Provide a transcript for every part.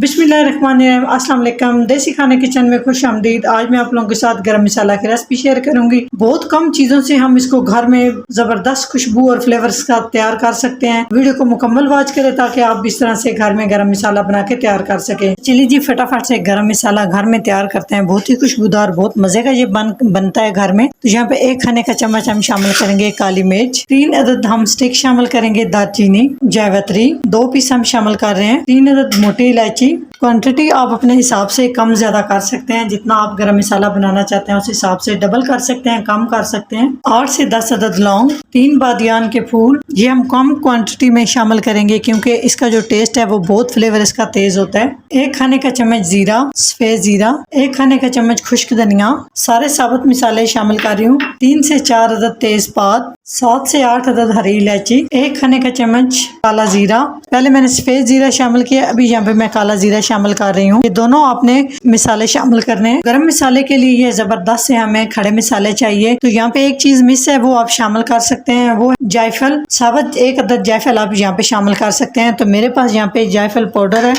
बिस्मिल्लाहिर्रहमानिर्रहीम, अस्सलाम वालेकुम। देसी खाने किचन में खुश आमदीद। आज मैं आप लोगों के साथ गरम मसाला की रेसिपी शेयर करूंगी। बहुत कम चीज़ों से हम इसको घर में ज़बरदस्त खुशबू और फ्लेवर्स का तैयार कर सकते हैं। वीडियो को मुकम्मल वॉच करें ताकि आप इस तरह से घर में गरम मसाला बना के तैयार कर सकें। चलिए जी, फटाफट से गरम मसाला घर में तैयार करते हैं। बहुत ही खुशबूदार, बहुत मजे का ये बनता है घर में। तो यहाँ पे 1 खाने का चम्मच हम शामिल करेंगे काली मिर्च, 3 अदद हम स्टिक शामिल करेंगे दालचीनी, जावित्री 2 पीस हम शामिल कर रहे हैं, 3 अदद मोटी इलायची। क्वांटिटी आप अपने हिसाब से कम ज्यादा कर सकते हैं। जितना आप गरम मसाला बनाना चाहते हैं उस हिसाब से डबल कर सकते हैं, कम कर सकते हैं। 8 से 10 अदद लौंग, 3 बादियान के फूल, ये हम कम क्वांटिटी में शामिल करेंगे क्योंकि इसका जो टेस्ट है वो बहुत फ्लेवर इसका तेज होता है। 1 खाने का चम्मच जीरा, सफेद जीरा, 1 खाने का चम्मच खुश्क धनिया, सारे साबुत मसाले शामिल कर रही हूँ। 3 से 4 अदद तेजपात, 7 से 8 अदद हरी इलायची, 1 खाने का चम्मच काला जीरा। पहले मैंने सफेद जीरा शामिल किया, अभी यहाँ पे मैं काला जीरा शामिल कर रही हूँ। ये दोनों आपने मसाले शामिल करने हैं। गरम मसाले के लिए ये जबरदस्त से हमें खड़े मसाले चाहिए। तो यहाँ पे एक चीज मिस है, वो आप शामिल कर सकते हैं, वो जायफल साबुत। 1 अदद जायफल आप यहाँ पे शामिल कर सकते हैं। तो मेरे पास यहाँ पे जायफल पाउडर है,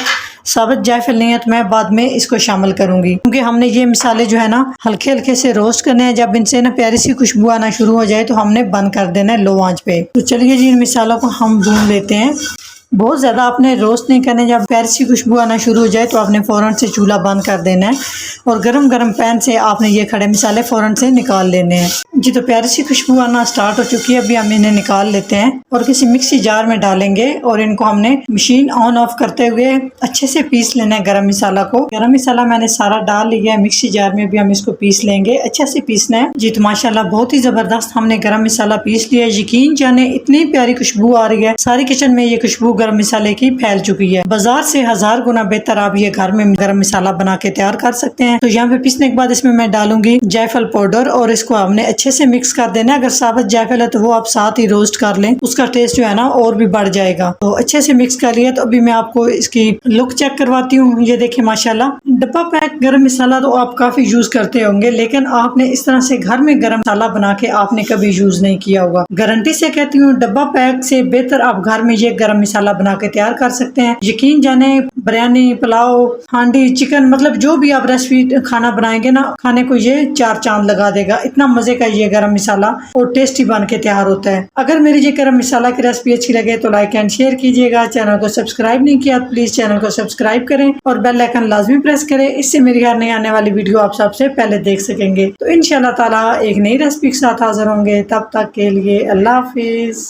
साबुत जायफल नहीं है तो मैं बाद में इसको शामिल करूंगी क्योंकि हमने ये मसाले जो है ना हल्के हल्के से रोस्ट करने हैं। जब इनसे ना प्यारी सी खुशबू आना शुरू हो जाए तो हमने बंद कर देना है लो आंच पे। तो चलिए जी, इन मसालों को हम भून लेते हैं। बहुत ज़्यादा आपने रोस्ट नहीं करने, जब प्यारी सी खुशबू आना शुरू हो जाए तो आपने फ़ौरन से चूल्हा बंद कर देना है और गरम गरम पैन से आपने ये खड़े मसाले फ़ौरन से निकाल लेने हैं। जी, तो प्यारी सी खुशबू आना स्टार्ट हो चुकी है। अभी हम इन्हें निकाल लेते हैं और किसी मिक्सी जार में डालेंगे और इनको हमने मशीन ऑन ऑफ करते हुए अच्छे से पीस लेना है। गरम मसाला को, गरम मसाला मैंने सारा डाल लिया है मिक्सी जार में। भी हम इसको पीस लेंगे, अच्छे से पीसना है। जी, तो माशाल्लाह बहुत ही ज़बरदस्त हमने गरम मसाला पीस लिया। यकीन जाने इतनी प्यारी खुशबू आ रही है, सारी किचन में ये खुशबू गरम मसाले की फैल चुकी है। बाजार से 1000 गुना बेहतर आप ये घर में गरम मसाला बना के तैयार कर सकते हैं। तो यहाँ पे पीसने के बाद इसमें मैं डालूंगी जायफल पाउडर और इसको हमने अच्छे से मिक्स कर देना है। अगर साबुत जायफल है तो वो आप साथ ही रोस्ट कर लें, उसका टेस्ट जो है ना और भी बढ़ जाएगा। तो अच्छे से मिक्स कर लिया। तो अभी मैं आपको इसकी लुक चेक करवाती हूँ। ये देखिए माशाल्लाह, डब्बा पैक गरम मसाला तो आप काफी यूज करते होंगे, लेकिन आपने इस तरह से घर में गरम मसाला बना के आपने कभी यूज नहीं किया होगा। गारंटी से कहती हूँ, डब्बा पैक से बेहतर आप घर में ये गरम मसाला बना के तैयार कर सकते हैं। यकीन जाने बिरयानी, पुलाव, हांडी, चिकन, मतलब जो भी आप रेसिपी खाना बनाएंगे ना, खाने को ये 4 चांद लगा देगा। इतना मजे का ये गरम मसाला और टेस्टी बन के तैयार होता है। अगर मेरी ये गरम मसाला की रेसिपी अच्छी लगे तो लाइक एंड शेयर कीजिएगा। चैनल को सब्सक्राइब नहीं किया तो प्लीज चैनल को सब्सक्राइब करें और बेल आइकन लाजमी प्रेस करें। इससे मेरी हर नई आने वाली वीडियो आप सबसे पहले देख सकेंगे। तो इंशाल्लाह ताला एक नई रेसिपी के साथ हाजिर होंगे। तब तक के लिए अल्लाह हाफिज।